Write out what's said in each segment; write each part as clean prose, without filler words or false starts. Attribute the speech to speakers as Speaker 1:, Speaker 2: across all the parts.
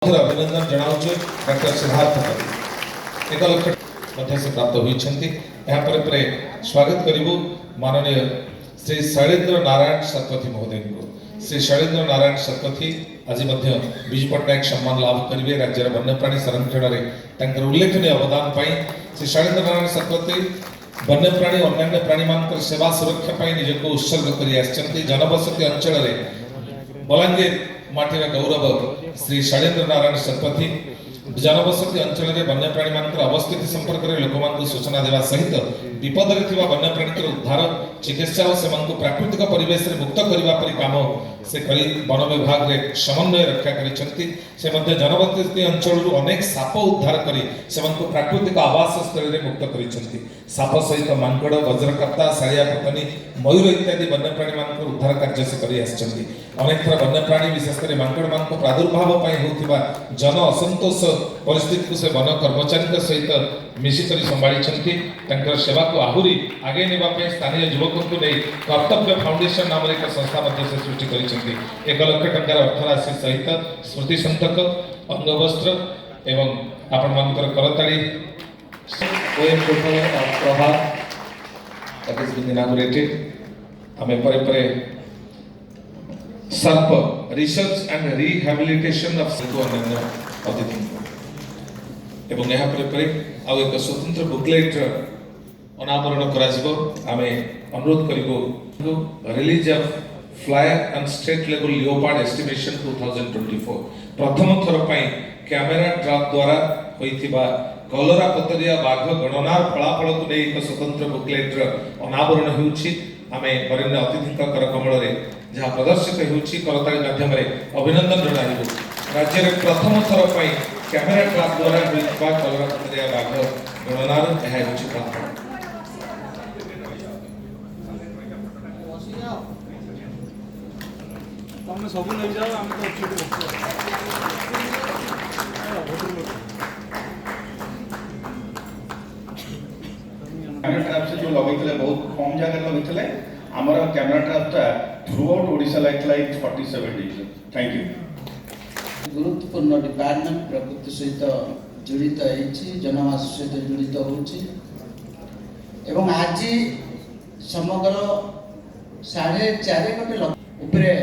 Speaker 1: अभिनंदन जनाऊँ डॉक्टर सिद्धार्थ एक लक्ष से प्राप्त होती स्वागत करूँ माननीय श्री शैलेन्द्र नारायण शतपथी महोदय को। श्री शैलेन्द्र नारायण शतपथी आज विजु पट्टनायक सम्मान लाभ करेंगे। राज्य वन्यप्राणी संरक्षण में उल्लेखनीय अवदान श्री शैलेन्द्र नारायण शतपथी वन्यप्राणी और अन्य प्राणी मान सेवा सुरक्षा निजक उत्सर्ग कर जनबसती अंचल बलांगीर माटीर गौरव श्री शैलेन्द्र नारायण शतपथी जनबसती अंचल में वन्यप्राणी मान अवस्थिति संपर्क में लोक सूचना देवा सहित विपद में वन्यप्राणी उद्धार चिकित्सा और सेମାନଙ୍କୁ प्राकृतिक परिवेश में मुक्त करने काम से करी वन विभाग रे समन्वय रक्षा करिसेंती। से मध्य जनबसती अंचल अनेक साप उद्धार करी सेମାନଙ୍କୁ प्राकृतिक आवास स्थल में मुक्त करिसेंती। साप सहित मांकड़ वज्रकर्ता सालिया पतनी मयूर इत्यादि वन्यप्राणी मान उद्धार कार्य से करी आछंती। अनेक थर वन्यप्राणी विशेषकर मांकड़ मान प्रादुर्भाव होता जन असंतोष परिस्थिति को से वन कर्मचारी सहित मिशिक संभाली सेवा को आहरी आगे नापी स्थानीय युवकों को नहीं कर्तव्य फाउंडेशन नाम एक संस्था से सृष्टि कर 1 लाख टंकार अर्थराशि सहित स्मृति संतक अंगवस्त्र एवं आपण मानकर करताली poem Prabhat that has been inaugurated. हमें परे सर्प रिसर्च एंड रिहैबिलिटेशन ऑफ अन्य अतिथि एवं यहाँ पर आउ एक स्वतंत्र बुकलेट अनावरण कराजिबो। आमे अनुरोध करिबो release of flyer and state level leopard estimation 2024 प्रथम थर पई कैमेरा ट्रैप द्वारा होइथिबा कलरा पतरिया बाघ गणनार फलाफल को नहीं एक स्वतंत्र बुकलेट अनावरण होउछि। आमे वरेण्य अतिथि करकमल रे जहाँ प्रदर्शित होउछि करताली माध्यम रे अभिनंदन जणाइबो। राज्य रे प्रथम थर पई कैमेरा ट्रैप द्वारा होइथिबा कलरा पतरिया बाघ गणनार एहा होउछि फलाफल।
Speaker 2: तमने सब नहीं जाओ हम तो अच्छे
Speaker 3: कैमरा ट्रैप से जो लगे बहुत कम जगह लगे आमर कैमरा ट्रैपटा थ्रू आउट ओडिशा लगता 47 डिवीजन। Thank you.
Speaker 4: गुरुत्वपूर्ण डिपार्टमेंट प्रकृति सहित जड़ित जनमास सहित जड़ित होची एवं आज समग्र 4.5 कोटी उपरे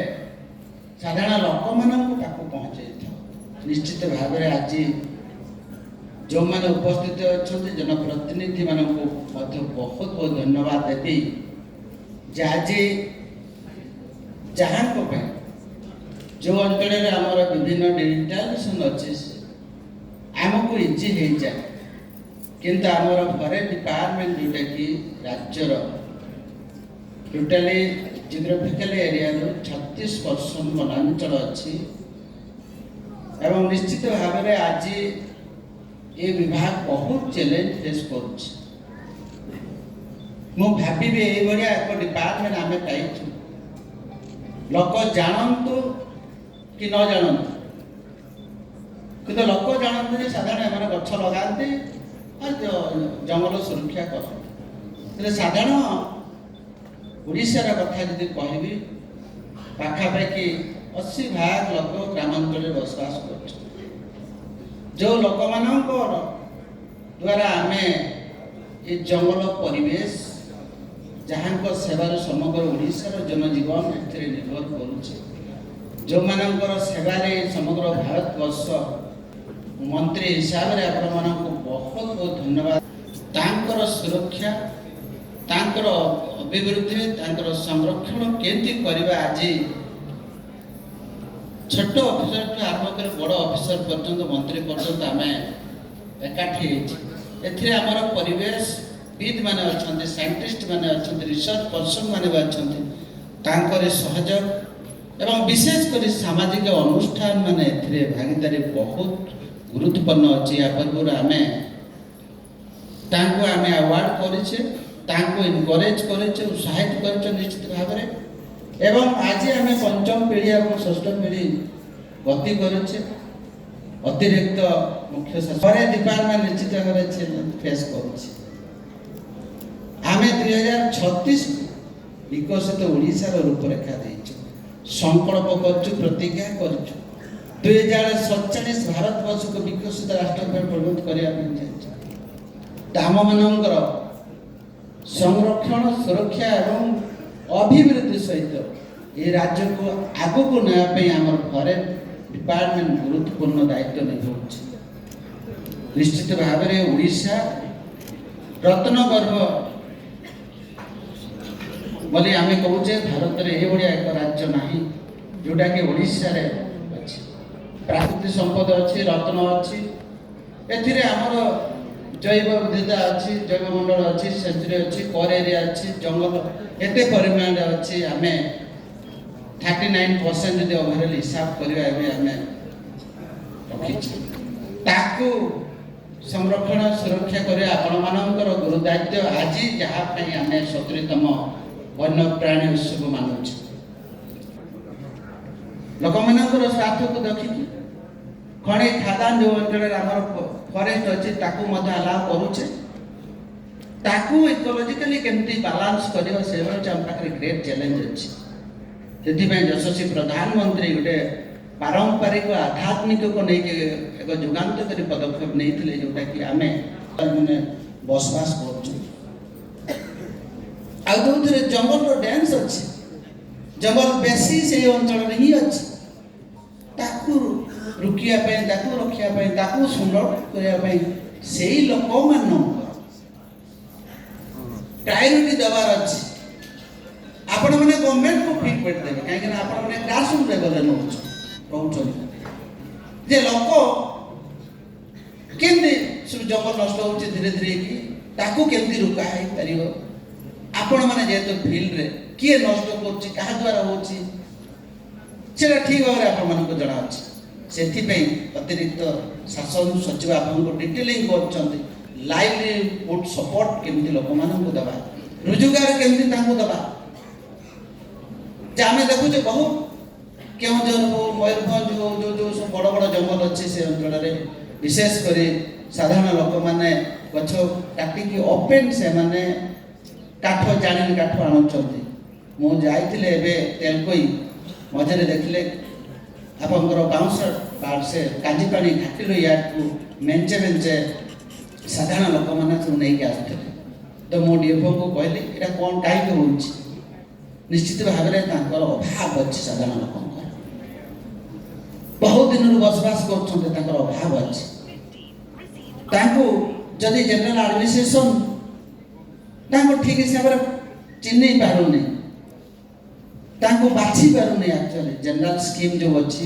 Speaker 4: साधारण लोक मानक पहुँचाई निश्चित भाव में आज जो मैंने उपस्थित अच्छा जनप्रतिनिधि मानक बहुत बहुत धन्यवाद देवी जे आज जहाँ जो अंचल आमर विभिन्न डिजिटाइजेशन अच्छे आमको इजी हो जाए किंतु आमर फरेस्ट डिपार्टमेंट जोटा कि राज्यर टोटाली जियोग्राफिकल एरिया 36% वनांचल अच्छी एवं निश्चित भाव में आज ये विभाग बहुत चैलेंज फेस कर भावी एक डिपार्टमेंट आम पाई लोक जानतु कि न जानतु कि लोक जानते साधारण गछ लगाते जंगल सुरक्षा करते साधारण ओडिशार कथा जदि कहबी पाखापाखि 80% लोक ग्रामांचल बसवास कर जो लोक मानकर द्वारा आमे ये जंगल परिवेश जहाँ सेवार समग्र ओडिशार जनजीवन निर्भर कर जो मानकर सेवारे समग्र भारतवर्ष मंत्री हिसाब से आपण बहुत बहुत धन्यवाद। तांकर सुरक्षा तांकर अभिवृद्धि तांकर संरक्षण केंती करबा आज छोट ऑफिसर आरंभ कर बड़ ऑफिसर पर्यंत मंत्री पर्यंत आम एकाठी एथिरे आमर परिवेश विद माने अछंती साइंटिस्ट माने अछंती रिसर्च पर्सन माने अछंती तांकर सहयोग एवं विशेष कर सामाजिक अनुष्ठान माने एथिरे भागीदारी बहुत गुरुत्वपूर्ण अछि। या पूर्व आमे तांको आमे अवार्ड करिसे तांको इनकरेज करिसे उत्साहित करिसे निश्चित भाव में एवं आज आमे पंचम पीढ़ी और षष्ठ पीढ़ी गति करिसे अतिरिक्त मुख्य सचिव डिपार्टमेंट निश्चित भाव में फेस करिसे आमे 2036 विकसित ओडिशार रूपरेखा देइछु संकल्प करछु प्रतिज्ञा करछु 2047 ଭାରତବର୍ଷକୁ ବିକଶିତ ରାଷ୍ଟ୍ର ଭାବେ ପରିଣତ କରିବା ପାଇଁ ଚାଲିଛି। ଆମମାନଙ୍କର ସଂରକ୍ଷଣ ସୁରକ୍ଷା ଏବଂ ଅଭିବୃଦ୍ଧି ସହିତ ଏ ରାଜ୍ୟକୁ ଆଗକୁ ନେବା ପାଇଁ ଆମର ଫରେନ୍ ଡିପାର୍ଟମେଣ୍ଟ ଗୁରୁତ୍ୱପୂର୍ଣ୍ଣ ଦାୟିତ୍ୱ ନିଭାଉଛି। ନିଶ୍ଚିତ ଭାବରେ ଓଡ଼ିଶା ରତ୍ନ ଗର୍ଭ ବୋଲି ଆମେ କହୁଛେ। ଭାରତରେ ଏଇଭଳିଆ ଏକ ରାଜ୍ୟ ନାହିଁ ଯୋଉଟାକି ଓଡ଼ିଶାରେ ଅଛି। ପ୍ରାକୃତିକ ସମ୍ପଦ ଅଛି, ରତ୍ନ ଅଛି, ଏଥିରେ ଆମର ଜୈବ ବିବିଧତା ଅଛି, ଜୈବମଣ୍ଡଳ ଅଛି, ସେଥିରେ ଅଛି କୋର ଏରିଆ ଅଛି, ଜଙ୍ଗଲ ଏତେ ପରିମାଣରେ ଅଛି। ଆମେ 39% ଯଦି ଓଭରଅଲ୍ ହିସାବ କରିବା ଏବେ ଆମେ ରଖିଛୁ। ତାକୁ ସଂରକ୍ଷଣ ସୁରକ୍ଷା କରିବା ଆପଣମାନଙ୍କର ଗୁରୁ ଦାୟିତ୍ୱ। ଆଜି ଯାହା ପାଇଁ ଆମେ 70ତମ ବନ୍ୟପ୍ରାଣୀ ଉତ୍ସବ ମାନୁଛୁ, ଲୋକମାନଙ୍କର ସ୍ୱାର୍ଥକୁ ଦେଖିକି ଖଣି ଖାଦାନ ଯେଉଁ ଅଞ୍ଚଳରେ ଆମର ଫରେଷ୍ଟ ଅଛି ତାକୁ ମଧ୍ୟ ଆଲାଉ କରୁଛେ। ତାକୁ ଇକୋଲୋଜିକାଲି କେମିତି ବାଲାନ୍ସ କରିବ ସେ ହେଉଛି ଆମ ପାଖରେ ଗ୍ରେଟ୍ ଚ୍ୟାଲେଞ୍ଜ ଅଛି। ସେଥିପାଇଁ ଯଶସ୍ୱୀ ପ୍ରଧାନମନ୍ତ୍ରୀ ଗୋଟେ ପାରମ୍ପରିକ ଆଧ୍ୟାତ୍ମିକକୁ ନେଇକି ଏକ ଯୁଗାନ୍ତକାରୀ ପଦକ୍ଷେପ ନେଇଥିଲେ, ଯୋଉଟାକି ଆମେ ମାନେ ବସବାସ କରୁଛୁ। ଆଉ ଯେଉଁଥିରେ ଜଙ୍ଗଲର ଡ୍ୟାନ୍ସ ଅଛି, ଜଙ୍ଗଲ ବେଶୀ ସେଇ ଅଞ୍ଚଳରେ ହିଁ ଅଛି। ତାକୁ ରୋକିବା ପାଇଁ, ତାକୁ ରଖିବା ପାଇଁ, ତାକୁ ସୁନ୍ଦର କରିବା ପାଇଁ ସେଇ ଲୋକମାନଙ୍କୁ ପ୍ରାୟୋରିଟି ଦେବାର ଅଛି। ଆପଣମାନେ ଗଭର୍ଣ୍ଣମେଣ୍ଟକୁ ଫିଡବ୍ୟାକ୍ ଦେବେ, କାହିଁକିନା ଆପଣମାନେ କ୍ଲାସରୁମ୍ ଲେଭେଲରେ ରହୁଛନ୍ତି ଯେ ଲୋକ କେମିତି ସବୁ ଜଙ୍ଗଲ ନଷ୍ଟ ହେଉଛି ଧୀରେ ଧୀରେ କି ତାକୁ କେମିତି ରୋକା ହେଇପାରିବ। ଆପଣମାନେ ଯେହେତୁ ଫିଲ୍ଡରେ କିଏ ନଷ୍ଟ କରୁଛି, କାହା ଦ୍ୱାରା ହେଉଛି ସେଟା ଠିକ୍ ଭାବରେ ଆପଣମାନଙ୍କୁ ଜଣାଅଛି। ସେଥିପାଇଁ ଅତିରିକ୍ତ ଶାସନ ସଚିବ ଆପଣଙ୍କୁ ଡିଟେଲିଂ କରୁଛନ୍ତି ଲାଇଭଲିହୁଡ୍ ସପୋର୍ଟ କେମିତି ଲୋକମାନଙ୍କୁ ଦେବା, ରୋଜଗାର କେମିତି ତାଙ୍କୁ ଦେବା। ଯେ ଆମେ ଦେଖୁଛେ ବହୁତ କେଉଁଝର ହଉ, ମୟୂରଭଞ୍ଜ ହଉ, ଯୋଉ ସବୁ ବଡ଼ ବଡ଼ ଜଙ୍ଗଲ ଅଛି ସେ ଅଞ୍ଚଳରେ ବିଶେଷ କରି ସାଧାରଣ ଲୋକମାନେ ଗଛ କାଟିକି ଓପେନ୍ ସେମାନେ କାଠ ଜାଣିନି କାଠ ଆଣୁଛନ୍ତି। ମୁଁ ଯାଇଥିଲେ ଏବେ ତେଲକୋଇ ମଝିରେ ଦେଖିଲେ ଆପଣଙ୍କର ବାଉଁଶ ସେ କାଞ୍ଜିପାଣି ଘାଟିରୁ ୟାର୍ଡକୁ ମେଞ୍ଚେ ମେଞ୍ଚେ ସାଧାରଣ ଲୋକମାନେ ସବୁ ନେଇକି ଆସୁଥିଲେ। ତ ମୁଁ ଡିଏଫଓଙ୍କୁ କହିଲି ଏଇଟା କ'ଣ କାହିଁକି ହେଉଛି। ନିଶ୍ଚିତ ଭାବରେ ତାଙ୍କର ଅଭାବ ଅଛି, ସାଧାରଣ ଲୋକଙ୍କର ବହୁତ ଦିନରୁ ବସବାସ କରୁଛନ୍ତି, ତାଙ୍କର ଅଭାବ ଅଛି। ତାଙ୍କୁ ଯଦି ଜେନେରାଲ ଆଡମିନିଷ୍ଟ୍ରେସନ ତାଙ୍କୁ ଠିକ୍ ହିସାବରେ ଚିହ୍ନି ପାରୁନି, ତାଙ୍କୁ ବାଛି ପାରୁନି। ଆକ୍ଚୁଆଲି ଜେନେରାଲ ସ୍କିମ୍ ଯେଉଁ ଅଛି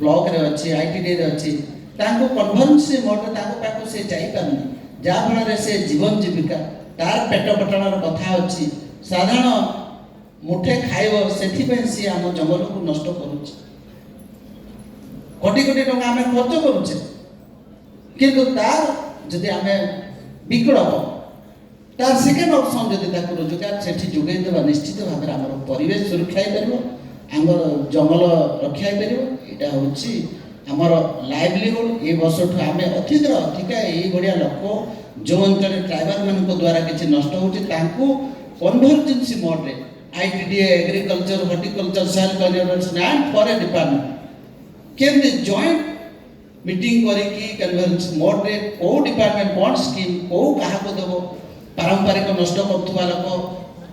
Speaker 4: ବ୍ଲକରେ ଅଛି, ଆଇଟିଡିରେ ଅଛି, ତାଙ୍କୁ କନଭରନ୍ସି ମୋଡ଼ରେ ତାଙ୍କ ପାଖକୁ ସେ ଯାଇପାରୁନି, ଯାହାଫଳରେ ସେ ଜୀବନ ଜୀବିକା ତାର ପେଟ ପଟଣାର କଥା ଅଛି, ସାଧାରଣ ମୁଠେ ଖାଇବ ସେଥିପାଇଁ ସିଏ ଆମ ଜଙ୍ଗଲକୁ ନଷ୍ଟ କରୁଛି। କୋଟି କୋଟି ଟଙ୍କା ଆମେ ଖର୍ଚ୍ଚ କରୁଛେ, କିନ୍ତୁ ତାର ଯଦି ଆମେ ବିକଳ୍ପ ତାର ସେକେଣ୍ଡ ଅପସନ୍ ଯଦି ତାକୁ ରୋଜଗାର ସେଠି ଯୋଗାଇ ଦେବା, ନିଶ୍ଚିତ ଭାବରେ ଆମର ପରିବେଶ ସୁରକ୍ଷା ହେଇପାରିବ, ଆମର ଜଙ୍ଗଲ ରକ୍ଷା ହେଇପାରିବ। ଏଇଟା ହେଉଛି ଆମର ଲାଇଭଲିହୁଡ୍। ଏ ବର୍ଷଠୁ ଆମେ ଅଧିକା ଏଇଭଳିଆ ଲୋକ ଯେଉଁ ଅଞ୍ଚଳରେ ଟ୍ରାଇବାଲ ମାନଙ୍କ ଦ୍ୱାରା କିଛି ନଷ୍ଟ ହେଉଛି ତାଙ୍କୁ କନଭରଜେନ୍ସି ମୋଡ଼ରେ ITDA, agriculture, horticulture, soil conservation and forest department କେମିତି ଜଏଣ୍ଟ ମିଟିଂ କରିକି କନଭରଜେନ୍ସି ମୋଡ଼ରେ କେଉଁ ଡିପାର୍ଟମେଣ୍ଟ କ'ଣ ସ୍କିମ୍ କେଉଁ କାହାକୁ ଦେବ, ପାରମ୍ପରିକ ନଷ୍ଟ କରୁଥିବା ଲୋକ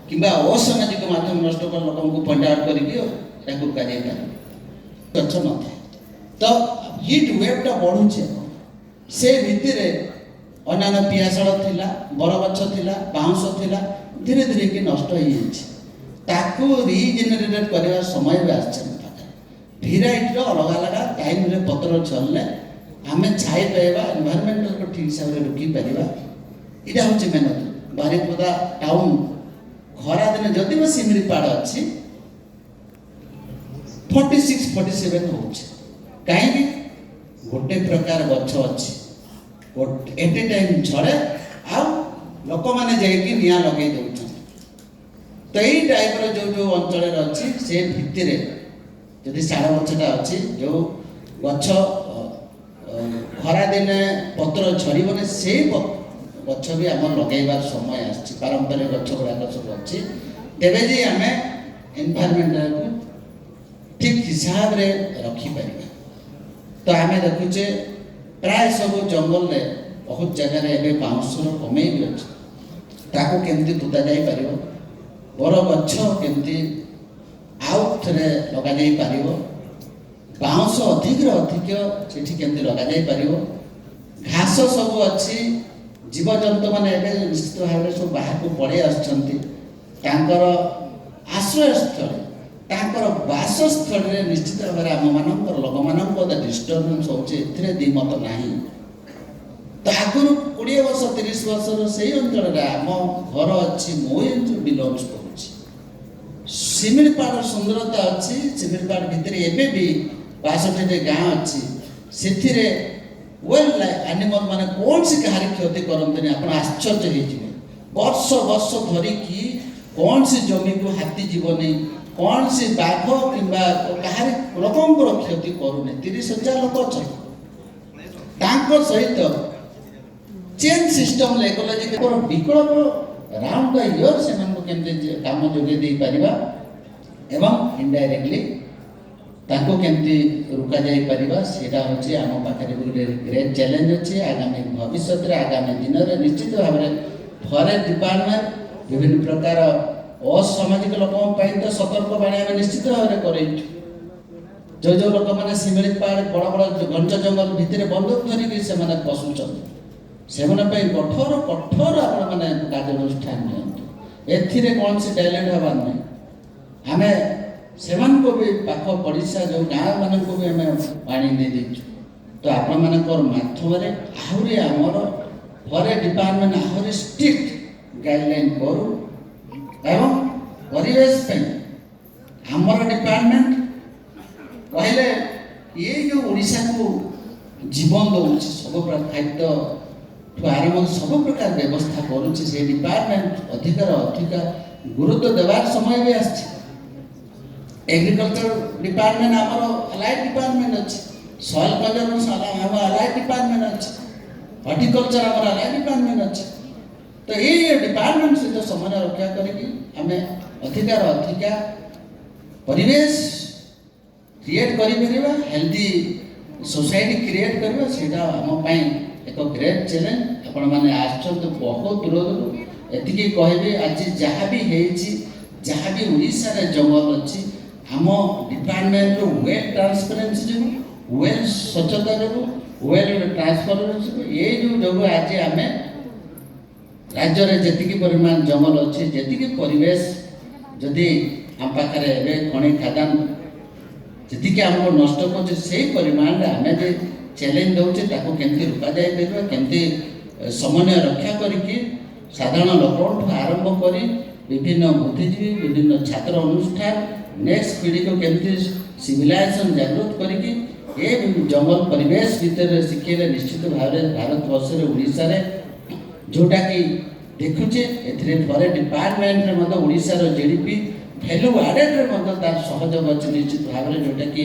Speaker 4: କିମ୍ବା ଅସାମାଜିକ ମାଧ୍ୟମ ନଷ୍ଟ କରୁଥିବା ଲୋକଙ୍କୁ ପଏଣ୍ଟ ଆଉଟ୍ କରିକି ତାକୁ କରାଯାଇପାରିବ। ଗଛ ନଥାଏ ତ ହିଟ୍ ୱେଭଟା ବଢ଼ୁଛି। ସେ ଭିତରେ ଅନ୍ୟାନ୍ୟ ପିଆଶାଳ ଥିଲା, ବରଗଛ ଥିଲା, ବାଉଁଶ ଥିଲା, ଧୀରେ ଧୀରେ କି ନଷ୍ଟ ହେଇଯାଇଛି। ତାକୁ ରିଜେନେରେଟ୍ କରିବା ସମୟ ବି ଆସିଛି ଆମ ପାଖରେ। ଭେରାଇଟିର ଅଲଗା ଅଲଗା ଟାଇମ୍ରେ ପତ୍ର ଝରିଲେ ଆମେ ଛାଇ ପାଇବା, ଏନ୍ଭାରମେଣ୍ଟାଲକୁ ଠିକ୍ ହିସାବରେ ରୋକିପାରିବା। ଏଇଟା ହେଉଛି ମେନ୍। ବାରିପଦା ଟାଉନ୍ ଖରାଦିନେ ଯଦି ବି ଶିମିଳିପାଳ ଅଛି 46-47 ହେଉଛି। କାହିଁକି? ଗୋଟେ ପ୍ରକାର ଗଛ ଅଛି, ଏଟ୍ ଏ ଟାଇମ୍ ଝଡ଼େ ଆଉ ଲୋକମାନେ ଯାଇକି ନିଆଁ ଲଗେଇ ଦେଉଛନ୍ତି। ତ ଏଇ ଟାଇପ୍ର ଯେଉଁ ଅଞ୍ଚଳରେ ଅଛି ସେ ଭିତରେ ଯଦି ଶାଳ ଗଛଟା ଅଛି, ଯେଉଁ ଗଛ ଖରାଦିନେ ପତ୍ର ଝଡ଼ିବନି ସେଇ ଗଛ ବି ଆମର ଲଗାଇବାର ସମୟ ଆସିଛି। ପାରମ୍ପରିକ ଗଛ ଗୁଡ଼ାକ ସବୁ ଅଛି, ତେବେ ଯେ ଆମେ ଏନ୍ଭାରମେଣ୍ଟାଲକୁ ଠିକ୍ ହିସାବରେ ରଖିପାରିବା। तो आम देखुचे प्राय सब जंगल में बहुत जगह एवं बाउंसर कमे भी अच्छे केमती पोता जाई पारिबो बर गछ केमती आउ थे लगा जाई पारिबो बाउंस अधिक अधिक सेठी केमती लगा जाई पारिबो घास सब अच्छी जीवजंतु मैंने निश्चित भाव में सब बाहर को पड़े आश्रयस्थल बासस्थल निश्चित भाव में आम मान लोक मान डिस्टर्बान्स होते दिमत ना तो आगुरी 20 वर्ष 30 वर्ष से अंचल आम घर अच्छी मो बिलंग्स कर शिमिलपाड़ सुंदरता अच्छी शिमिलपाड़ भितर एवं भी 62 गाँ अच्छी से वेल एनिमल माने कौन सी कहार क्षति करते आप आश्चर्य हो वर्ष वर्ष धरिकी कौन सी जमी को हाथी जीवनी कौन सी बाघ कि कहार लोकंर क्षति करूनी 30,000 लोक अच्छा सहित चेन सिस्टम इकोलॉजी विकल्प राउंड द इयर से काम जोगे दे पारिबा एवं इनडायरेक्टली ताको केमती रुका जाई परिबा सेटा होची आम पाखरे गोटे ग्रेट चैलेंज अछि आगामी भविष्य रे आगामी दिन रे निश्चित भाव में फॉरेस्ट डिपार्टमेंट विभिन्न प्रकार असामाजिक लोकों पाई तो सतर्क बाणी आम निश्चित भाव में करेइछु जो लोक मैंने शिमिलपाड़ बड़ बड़ घंच जंगल भितर बंदूक धरिकी से माने पशुचन से कठोर कठोर आपण मैंने कार्यानुष्ठान नियंतु एथिरे कौन सी टैलेंट हबार नहीं आमे सेमान को भी पाख पड़िशा जो गाँ मान को भी आम पानी दे देचु तो आपण मानकर माध्यम आहरी आमर फॉरेस्ट डिपार्टमेंट आहरी स्ट्रिक्ट गाइडलाइन करू एवं परिवेश आमर डिपार्टमेंट कहले ये जो ओडिशा को जीवन दौर सब खाद्य आरंभ सब प्रकार व्यवस्था करुच्ची से डिपार्टमेंट अधिकार अधिक गुरुत्व देवार समय भी आस एग्रीकल्चर डिपार्टमेंट आमर अलाइड डिपार्टमेंट अच्छी सॉइल कंजर्वेशन आम अलाइड डिपार्टमेंट अच्छी हॉर्टिकल्चर आमर अलाइड डिपार्टमेंट अच्छी तो ये डिपार्टमेंट सहित समय रक्षा करके आम अधिकार अधिका परिवेश क्रिएट करिपरिबा हेल्दी सोसाइटी क्रिएट करबा सेटा हम पई एक ग्रेट चैलेंज आपण माने आछन तो बहुत दूर एतिके कहबे आज जहाँ भी हेछि जहाँ भी उड़ीसा रे जंगल अछि हम डिपार्टमेंट रो वेल ट्रांसपेरेंसी जो वेल स्वच्छता जो वेल ट्रांसपेरेंसी ये जो जगह आज आमे राज्य रे जतिकी परिमाण जंगल अछि जतिकी परिवेश जदि हम पाखरे एबे खଣି खादान जतिके हमको नष्ट कर से परिमाण आम जो चैलेंज दौचे ताको केमती रुका जाई परिबा केमती समन्वय रक्षा करके साधारण लोक आरंभ करी विभिन्न बुद्धिजीवी विभिन्न छात्र अनुष्ठान नेक्स्ट पीढ़ी को केमती सिविलाइजेशन जागृत करके ये जंगल परिवेश भीतर शिखेले निश्चित भाव में भारत वर्ष ओडिशा रे जोटा कि देखुचे एथिरे फॉरेस्ट डिपार्टमेंट रे मतलब ओडिशा रो जीडीपी वैल्यू एडेड रे मतलब तार सहयोग अछि निश्चित भाव में जोटा कि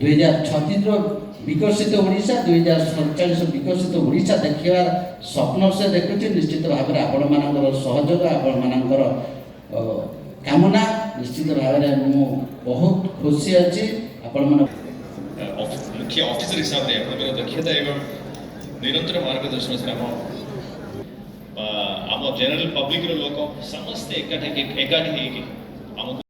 Speaker 4: 2036 रो विकसित ओडिशा 2047 विकसित ओडिशा देखिबार स्वप्न से देखुचे निश्चित भाव में आपण मानकर सहयोग आपण मानकर कामना निश्चित भाव में मु बहुत खुशी अछि आपण मन
Speaker 5: मुख्य ऑफिसर हिसाब से आपन दक्षता एवं निरंतर मार्गदर्शन से आम जनरल पब्लिक लोक समस्त एकाठी